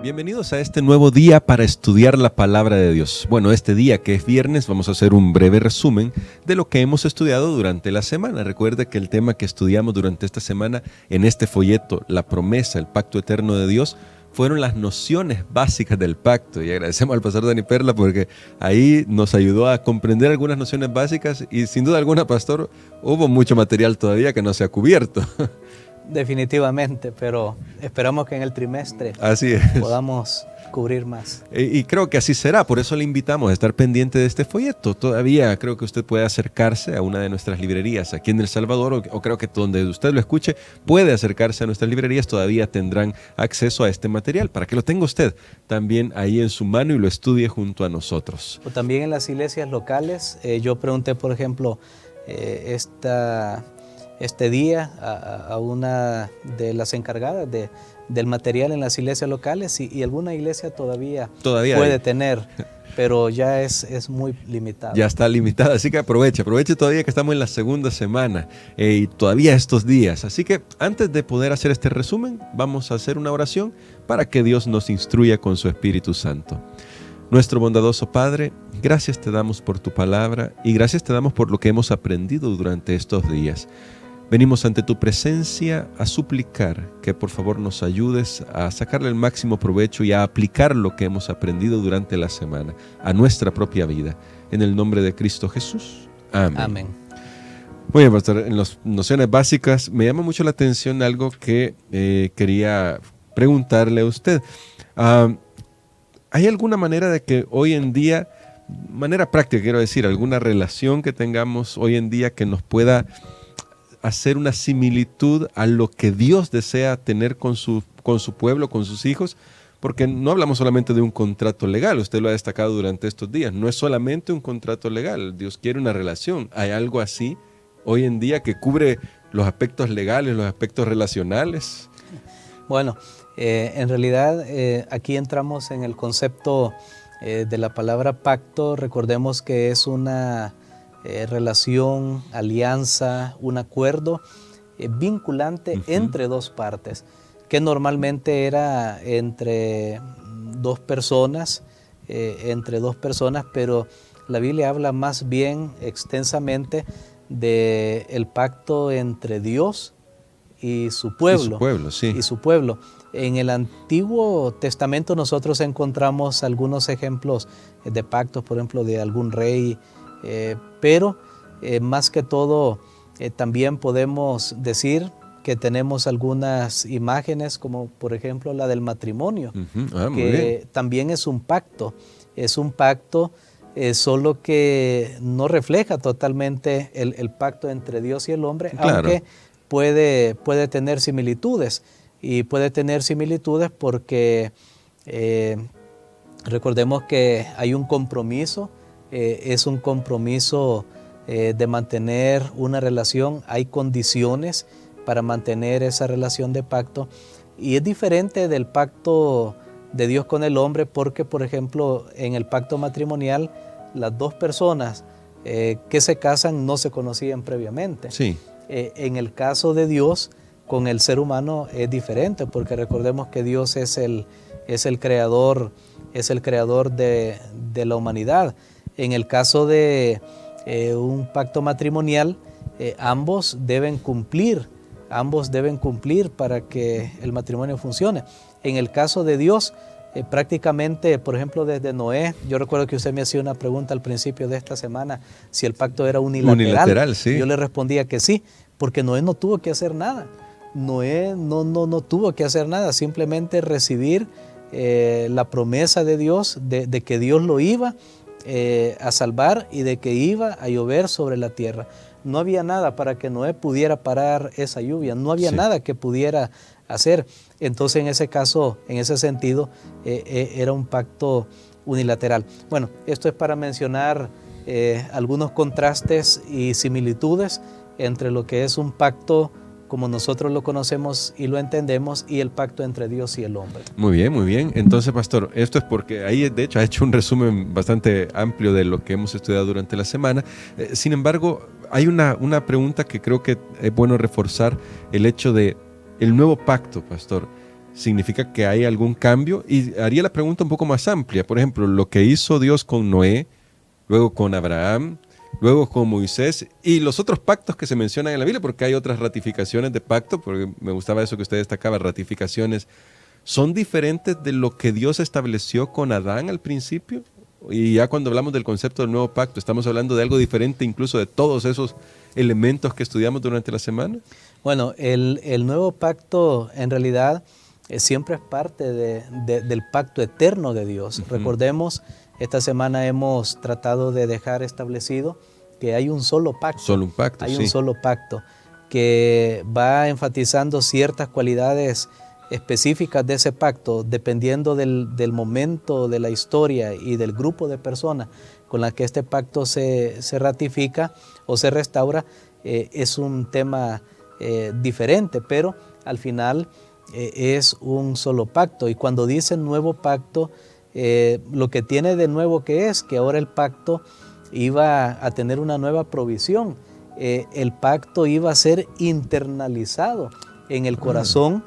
Bienvenidos a este nuevo día para estudiar la palabra de Dios. Bueno, este día que es viernes vamos a hacer un breve resumen de lo que hemos estudiado durante la semana. Recuerde que el tema que estudiamos durante esta semana en este folleto, la promesa, el pacto eterno de Dios, fueron las nociones básicas del pacto. Y agradecemos al pastor Dani Perla porque ahí nos ayudó a comprender algunas nociones básicas y sin duda alguna, pastor, hubo mucho material todavía que no se ha cubierto. Definitivamente, pero esperamos que en el trimestre podamos cubrir más. Y creo que así será, por eso le invitamos a estar pendiente de este folleto. Todavía creo que usted puede acercarse a una de nuestras librerías aquí en El Salvador, o creo que donde usted lo escuche, puede acercarse a nuestras librerías, todavía tendrán acceso a este material, para que lo tenga usted también ahí en su mano y lo estudie junto a nosotros. O también en las iglesias locales, yo pregunté, por ejemplo, este día a una de las encargadas del material en las iglesias locales y alguna iglesia todavía puede tener, pero ya es muy limitado. Ya está limitada, así que aproveche todavía que estamos en la segunda semana y todavía estos días. Así que antes de poder hacer este resumen, vamos a hacer una oración para que Dios nos instruya con su Espíritu Santo. Nuestro bondadoso Padre, gracias te damos por tu palabra y gracias te damos por lo que hemos aprendido durante estos días. Venimos ante tu presencia a suplicar que por favor nos ayudes a sacarle el máximo provecho y a aplicar lo que hemos aprendido durante la semana a nuestra propia vida. En el nombre de Cristo Jesús. Amén. Amén. Muy bien, pastor. En las nociones básicas me llama mucho la atención algo que quería preguntarle a usted. ¿Hay alguna manera de que hoy en día, manera práctica quiero decir, alguna relación que tengamos hoy en día que nos pueda hacer una similitud a lo que Dios desea tener con su pueblo, con sus hijos? Porque no hablamos solamente de un contrato legal, usted lo ha destacado durante estos días, no es solamente un contrato legal, Dios quiere una relación. ¿Hay algo así hoy en día que cubre los aspectos legales, los aspectos relacionales? Bueno, en realidad aquí entramos en el concepto de la palabra pacto. Recordemos que es una relación, alianza, un acuerdo vinculante entre dos partes, que normalmente era entre dos personas, pero la Biblia habla más bien extensamente del pacto entre Dios y su pueblo. Y su pueblo. En el Antiguo Testamento nosotros encontramos algunos ejemplos de pactos, por ejemplo, de algún rey, pero más que todo también podemos decir que tenemos algunas imágenes como por ejemplo la del matrimonio, que también es un pacto, solo que no refleja totalmente el pacto entre Dios y el hombre, claro, aunque puede tener similitudes, y puede tener similitudes porque recordemos que hay un compromiso. Es un compromiso de mantener una relación, hay condiciones para mantener esa relación de pacto y es diferente del pacto de Dios con el hombre porque, por ejemplo, en el pacto matrimonial las dos personas que se casan no se conocían previamente. Sí. En el caso de Dios con el ser humano es diferente porque recordemos que Dios es el creador de la humanidad. En el caso de un pacto matrimonial, ambos deben cumplir para que el matrimonio funcione. En el caso de Dios, prácticamente, por ejemplo, desde Noé, yo recuerdo que usted me hacía una pregunta al principio de esta semana, si el pacto era unilateral. Sí. Yo le respondía que sí, porque Noé no tuvo que hacer nada. Noé no tuvo que hacer nada, simplemente recibir la promesa de Dios, de que Dios lo iba a salvar y de que iba a llover sobre la tierra. No había nada para que Noé pudiera parar esa lluvia, no había nada que pudiera hacer. Entonces en ese caso, en ese sentido, era un pacto unilateral. Bueno, esto es para mencionar algunos contrastes y similitudes entre lo que es un pacto como nosotros lo conocemos y lo entendemos, y el pacto entre Dios y el hombre. Muy bien, muy bien. Entonces, pastor, esto es porque ahí de hecho ha hecho un resumen bastante amplio de lo que hemos estudiado durante la semana. Sin embargo, hay una pregunta que creo que es bueno reforzar, el hecho de el nuevo pacto, pastor. significa que hay algún cambio. Y haría la pregunta un poco más amplia. Por ejemplo, lo que hizo Dios con Noé, luego con Abraham, luego con Moisés y los otros pactos que se mencionan en la Biblia, porque hay otras ratificaciones de pacto, porque me gustaba eso que usted destacaba, ratificaciones, ¿son diferentes de lo que Dios estableció con Adán al principio? Y ya cuando hablamos del concepto del nuevo pacto, ¿estamos hablando de algo diferente incluso de todos esos elementos que estudiamos durante la semana? Bueno, el nuevo pacto en realidad siempre es parte del pacto eterno de Dios. Recordemos, esta semana hemos tratado de dejar establecido que hay un solo pacto. Solo un pacto, Hay sí. un solo pacto que va enfatizando ciertas cualidades específicas de ese pacto, dependiendo del momento, de la historia y del grupo de personas con las que este pacto se ratifica o se restaura. Es un tema diferente, pero al final es un solo pacto. Y cuando dice nuevo pacto, lo que tiene de nuevo que es que ahora el pacto iba a tener una nueva provisión. El pacto iba a ser internalizado en el corazón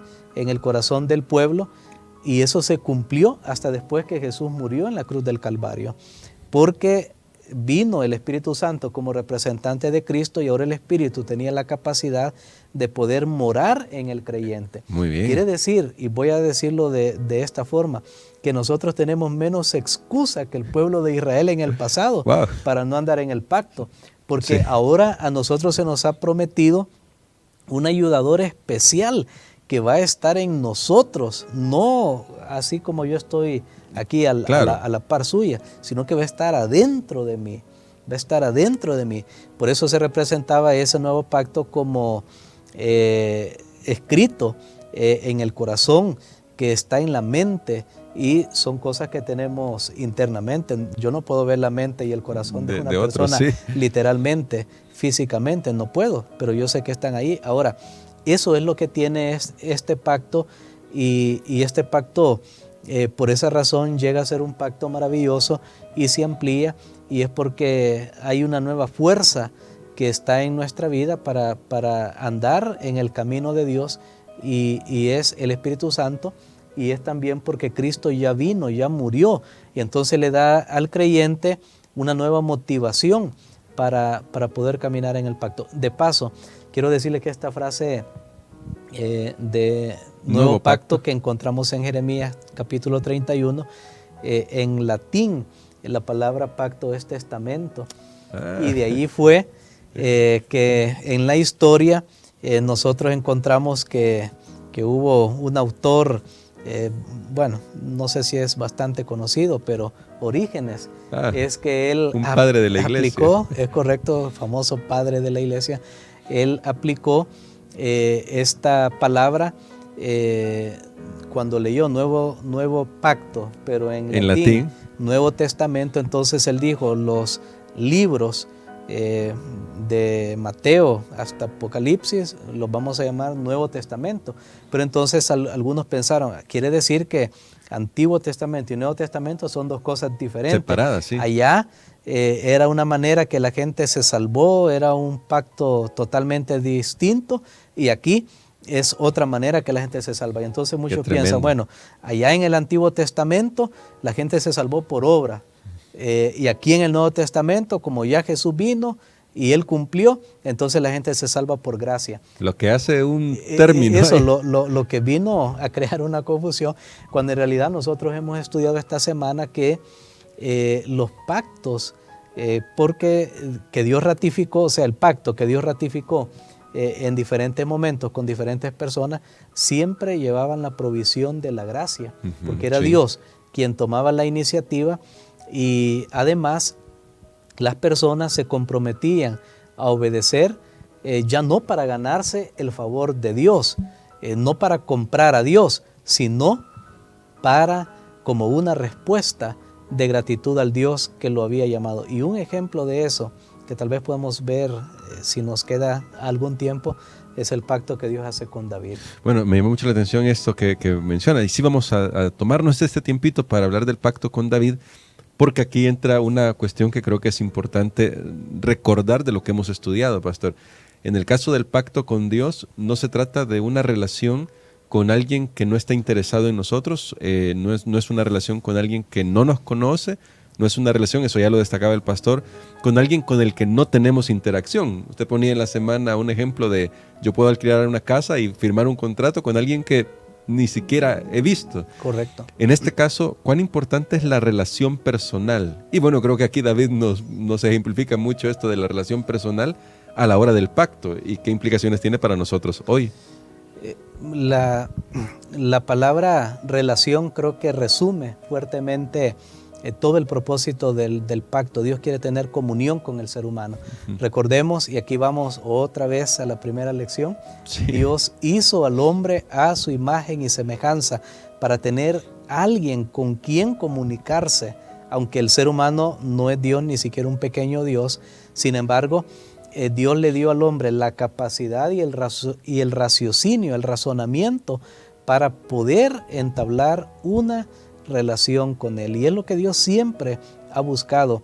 del pueblo, y eso se cumplió hasta después que Jesús murió en la cruz del Calvario, porque vino el Espíritu Santo como representante de Cristo y ahora el Espíritu tenía la capacidad de poder morar en el creyente. Muy bien. Quiere decir, y voy a decirlo de esta forma, que nosotros tenemos menos excusa que el pueblo de Israel en el pasado Wow. para no andar en el pacto, porque Sí. ahora a nosotros se nos ha prometido un ayudador especial que va a estar en nosotros, no así como yo estoy aquí Claro. a la par suya, sino que va a estar adentro de mí, va a estar adentro de mí. Por eso se representaba ese nuevo pacto como escrito en el corazón, que está en la mente, y son cosas que tenemos internamente. Yo no puedo ver la mente y el corazón de una persona sí. literalmente, físicamente, no puedo, pero yo sé que están ahí. Ahora, eso es lo que tiene este pacto, y este pacto por esa razón llega a ser un pacto maravilloso y se amplía, y es porque hay una nueva fuerza que está en nuestra vida para andar en el camino de Dios, y es el Espíritu Santo, y es también porque Cristo ya vino, ya murió, y entonces le da al creyente una nueva motivación para poder caminar en el pacto. De paso, quiero decirle que esta frase de nuevo pacto que encontramos en Jeremías capítulo 31, en latín la palabra pacto es testamento, y de ahí fue que en la historia nosotros encontramos que hubo un autor, bueno, no sé si es bastante conocido, pero Orígenes, es que él un padre de la iglesia. Aplicó, es correcto, famoso padre de la iglesia, él aplicó esta palabra cuando leyó nuevo pacto, pero en latín, Nuevo Testamento. Entonces él dijo, los libros de Mateo hasta Apocalipsis los vamos a llamar Nuevo Testamento. Pero entonces algunos pensaron, quiere decir que Antiguo Testamento y Nuevo Testamento son dos cosas diferentes. Separadas, sí. Allá era una manera que la gente se salvó, era un pacto totalmente distinto, y aquí es otra manera que la gente se salva. Y entonces muchos piensan, bueno, allá en el Antiguo Testamento la gente se salvó por obra, y aquí en el Nuevo Testamento, como ya Jesús vino y Él cumplió, entonces la gente se salva por gracia. Lo que hace un término. Eso, lo que vino a crear una confusión, cuando en realidad nosotros hemos estudiado esta semana que los pactos, porque que Dios ratificó, o sea, el pacto que Dios ratificó en diferentes momentos con diferentes personas, siempre llevaban la provisión de la gracia, porque era Dios quien tomaba la iniciativa, y además las personas se comprometían a obedecer, ya no para ganarse el favor de Dios, no para comprar a Dios, sino para como una respuesta de gratitud al Dios que lo había llamado. Y un ejemplo de eso, que tal vez podamos ver si nos queda algún tiempo, es el pacto que Dios hace con David. Bueno, me llamó mucho la atención esto que menciona, y sí vamos a tomarnos este tiempito para hablar del pacto con David, porque aquí entra una cuestión que creo que es importante recordar de lo que hemos estudiado, pastor. En el caso del pacto con Dios, no se trata de una relación con alguien que no está interesado en nosotros, no es una relación con alguien que no nos conoce, no es una relación, eso ya lo destacaba el pastor, con alguien con el que no tenemos interacción. Usted ponía en la semana un ejemplo de yo puedo alquilar una casa y firmar un contrato con alguien que ni siquiera he visto. Correcto. En este caso, ¿cuán importante es la relación personal? Y bueno, creo que aquí David nos ejemplifica mucho esto de la relación personal a la hora del pacto y qué implicaciones tiene para nosotros hoy. La palabra relación creo que resume fuertemente todo el propósito del pacto. Dios quiere tener comunión con el ser humano. Recordemos, y aquí vamos otra vez a la primera lección, sí. Dios hizo al hombre a su imagen y semejanza para tener alguien con quien comunicarse, aunque el ser humano no es Dios, ni siquiera un pequeño Dios. Sin embargo, Dios le dio al hombre la capacidad y el raciocinio, el razonamiento para poder entablar una relación con Él. Y es lo que Dios siempre ha buscado.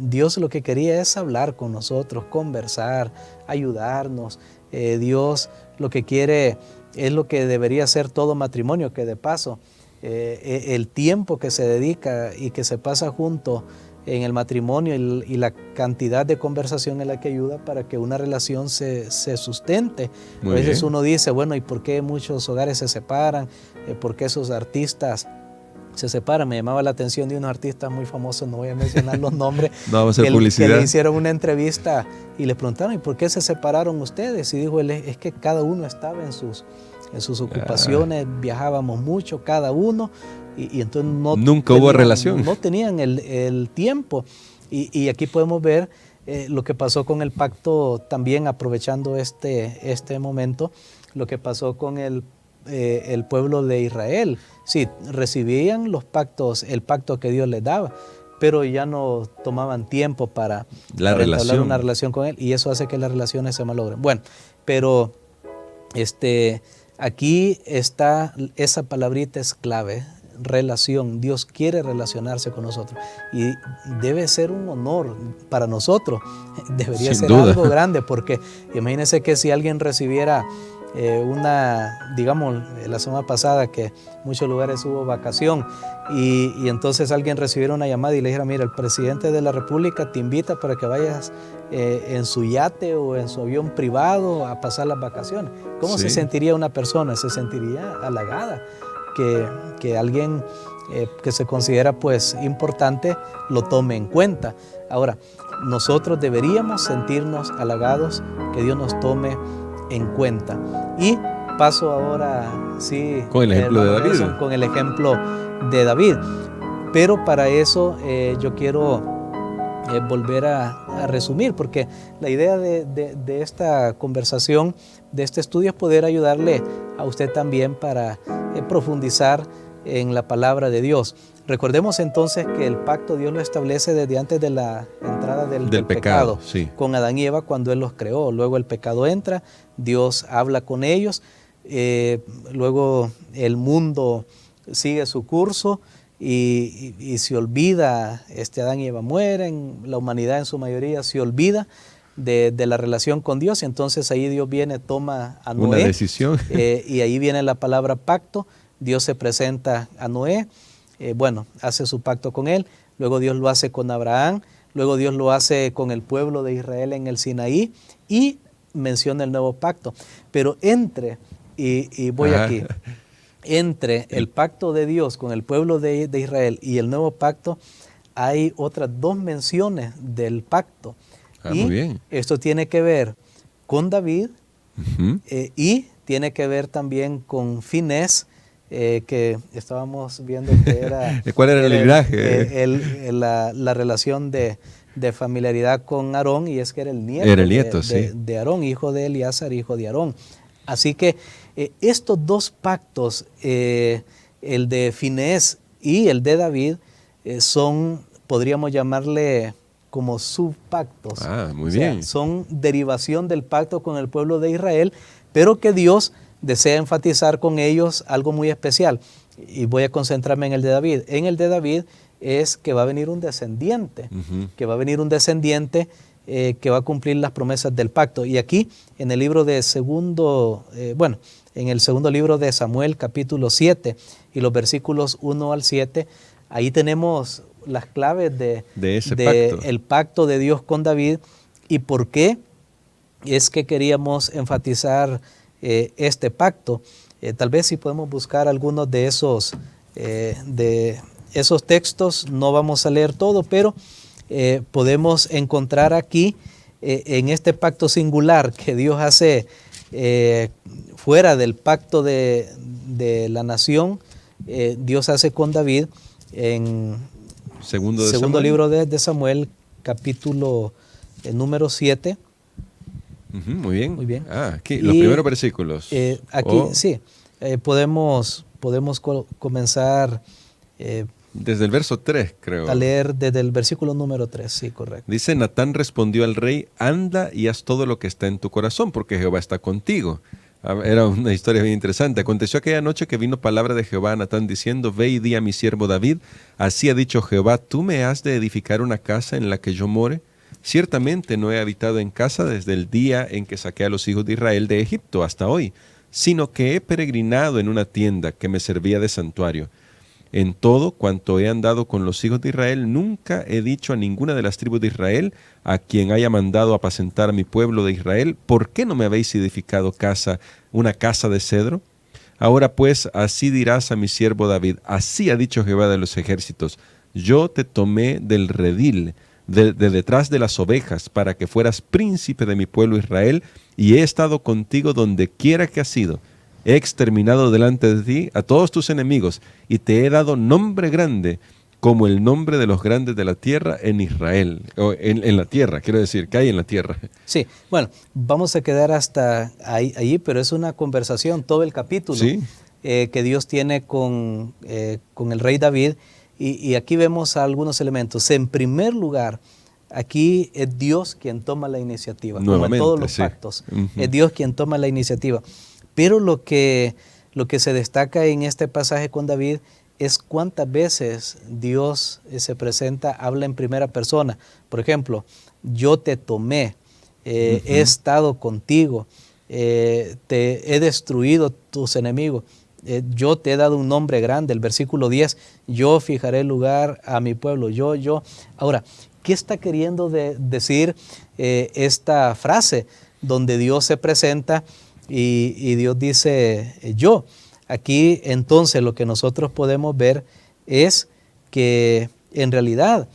Dios lo que quería es hablar con nosotros, conversar, ayudarnos. Dios lo que quiere es lo que debería ser todo matrimonio, que de paso el tiempo que se dedica y que se pasa junto en el matrimonio y la cantidad de conversación es la que ayuda para que una relación se sustente. A veces uno dice, bueno, ¿y por qué muchos hogares se separan? ¿Por qué esos artistas se separan? Me llamaba la atención de unos artistas muy famosos, no voy a mencionar los nombres, no vamos a hacer publicidad, que le hicieron una entrevista y le preguntaron, ¿y por qué se separaron ustedes? Y dijo él, es que cada uno estaba en sus ocupaciones, viajábamos mucho cada uno, y entonces nunca hubo relación. No tenían el tiempo. Y aquí podemos ver lo que pasó con el pacto, también aprovechando este momento, lo que pasó con el pueblo de Israel. Sí, recibían los pactos, el pacto que Dios les daba, pero ya no tomaban tiempo para entablar una relación con Él, y eso hace que las relaciones se malogren. Bueno, pero aquí está, esa palabrita es clave, relación. Dios quiere relacionarse con nosotros y debe ser un honor para nosotros, debería ser algo grande, porque imagínense que si alguien recibiera digamos, la semana pasada que en muchos lugares hubo vacación y entonces alguien recibiera una llamada y le dijera, mira, el presidente de la República te invita para que vayas en su yate o en su avión privado a pasar las vacaciones. ¿Cómo se sentiría una persona? Se sentiría halagada que alguien que se considera pues importante lo tome en cuenta. Ahora, nosotros deberíamos sentirnos halagados que Dios nos tome en cuenta. Y paso ahora, sí, con el ejemplo de David. Con el ejemplo de David. Pero para eso yo quiero volver a resumir, porque la idea de esta conversación, de este estudio, es poder ayudarle a usted también para profundizar en la palabra de Dios. Recordemos entonces que el pacto Dios lo establece desde antes de la entrada del pecado, sí, con Adán y Eva cuando Él los creó. Luego el pecado entra, Dios habla con ellos, luego el mundo sigue su curso y se olvida, Adán y Eva mueren, la humanidad en su mayoría se olvida de la relación con Dios, y entonces ahí Dios viene, toma a Noé, una decisión, y ahí viene la palabra pacto. Dios se presenta a Noé, hace su pacto con él, luego Dios lo hace con Abraham, luego Dios lo hace con el pueblo de Israel en el Sinaí y menciona el nuevo pacto. Pero entre el pacto de Dios con el pueblo de Israel y el nuevo pacto hay otras dos menciones del pacto. Muy bien. Esto tiene que ver con David y tiene que ver también con Finés, que estábamos viendo que era... ¿Cuál era el linaje? La relación de familiaridad con Aarón, y es que era el nieto, de Aarón, hijo de Eleazar, hijo de Aarón. Así que estos dos pactos, el de Finés y el de David, son, podríamos llamarle como subpactos. Muy bien. Son derivación del pacto con el pueblo de Israel, pero que Dios desea enfatizar con ellos algo muy especial. Y voy a concentrarme en el de David. En el de David es que va a venir un descendiente, que va a cumplir las promesas del pacto. Y aquí en el libro de en el segundo libro de Samuel, capítulo 7 y los versículos 1 al 7, ahí tenemos las claves de pacto. El pacto de Dios con David y por qué es que queríamos enfatizar este pacto. Tal vez si podemos buscar algunos de esos textos, no vamos a leer todo, pero podemos encontrar aquí en este pacto singular que Dios hace fuera del pacto de la nación, Dios hace con David en segundo libro de Samuel, capítulo número 7. Muy bien. Muy bien. Aquí, los primeros versículos. Sí, podemos comenzar desde el verso 3, creo. A leer desde el versículo número 3, sí, correcto. Dice, Natán respondió al rey, anda y haz todo lo que está en tu corazón, porque Jehová está contigo. Era una historia bien interesante. Aconteció aquella noche que vino palabra de Jehová a Natán diciendo, ve y di a mi siervo David, así ha dicho Jehová, tú me has de edificar una casa en la que yo more. Ciertamente no he habitado en casa desde el día en que saqué a los hijos de Israel de Egipto hasta hoy, sino que he peregrinado en una tienda que me servía de santuario. En todo cuanto he andado con los hijos de Israel, nunca he dicho a ninguna de las tribus de Israel, a quien haya mandado apacentar a mi pueblo de Israel, ¿por qué no me habéis edificado una casa de cedro? Ahora pues, así dirás a mi siervo David, así ha dicho Jehová de los ejércitos, yo te tomé del redil, de detrás de las ovejas, para que fueras príncipe de mi pueblo Israel, y he estado contigo donde quiera que has ido. He exterminado delante de ti a todos tus enemigos, y te he dado nombre grande, como el nombre de los grandes de la tierra en Israel, o en la tierra, quiero decir, que hay en la tierra. Sí, bueno, vamos a quedar hasta ahí, pero es una conversación, todo el capítulo, ¿sí? Que Dios tiene con el rey David, y aquí vemos algunos elementos. En primer lugar, aquí es Dios quien toma la iniciativa, como en todos los pactos, es Dios quien toma la iniciativa. Pero lo que se destaca en este pasaje con David es cuántas veces Dios se presenta, habla en primera persona. Por ejemplo, yo te tomé, he estado contigo, te he destruido tus enemigos, yo te he dado un nombre grande. El versículo 10, yo fijaré lugar a mi pueblo, yo. Ahora, ¿qué está queriendo decir esta frase donde Dios se presenta y Dios dice yo? Aquí entonces lo que nosotros podemos ver es que en realidad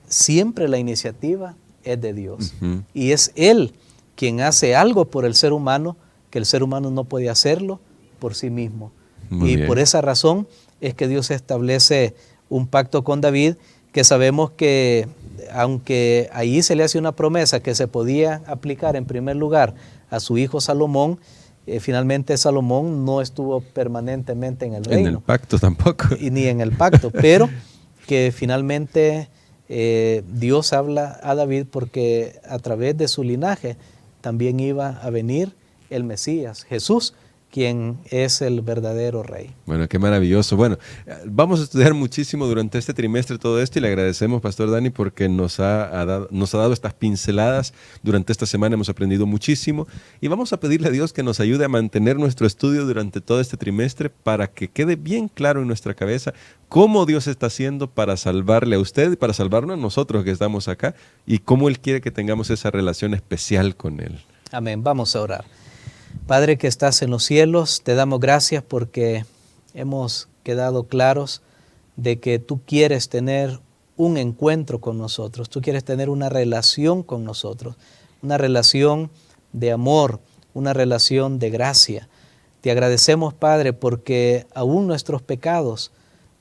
siempre la iniciativa es de Dios. Y es Él quien hace algo por el ser humano que el ser humano no puede hacerlo por sí mismo. Muy bien. Por esa razón es que Dios establece un pacto con David, que sabemos que aunque ahí se le hace una promesa que se podía aplicar en primer lugar a su hijo Salomón, finalmente Salomón no estuvo permanentemente en el reino. En el pacto tampoco. Ni en el pacto, pero que finalmente Dios habla a David porque a través de su linaje también iba a venir el Mesías, Jesús, quien es el verdadero rey. Bueno, qué maravilloso. Bueno, vamos a estudiar muchísimo durante este trimestre todo esto y le agradecemos, Pastor Dani, porque nos ha dado estas pinceladas. Durante esta semana hemos aprendido muchísimo y vamos a pedirle a Dios que nos ayude a mantener nuestro estudio durante todo este trimestre para que quede bien claro en nuestra cabeza cómo Dios está haciendo para salvarle a usted y para salvarnos a nosotros que estamos acá y cómo Él quiere que tengamos esa relación especial con Él. Amén. Vamos a orar. Padre que estás en los cielos, te damos gracias porque hemos quedado claros de que tú quieres tener un encuentro con nosotros, tú quieres tener una relación con nosotros, una relación de amor, una relación de gracia. Te agradecemos, Padre, porque aún nuestros pecados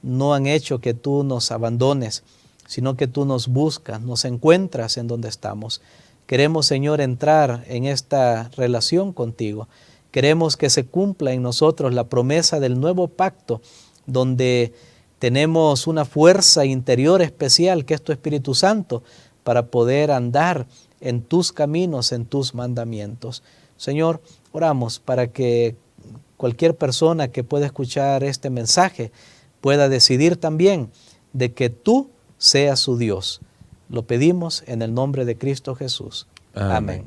no han hecho que tú nos abandones, sino que tú nos buscas, nos encuentras en donde estamos. Queremos, Señor, entrar en esta relación contigo. Queremos que se cumpla en nosotros la promesa del nuevo pacto, donde tenemos una fuerza interior especial, que es tu Espíritu Santo, para poder andar en tus caminos, en tus mandamientos. Señor, oramos para que cualquier persona que pueda escuchar este mensaje pueda decidir también de que tú seas su Dios, Lo pedimos en el nombre de Cristo Jesús. Amén.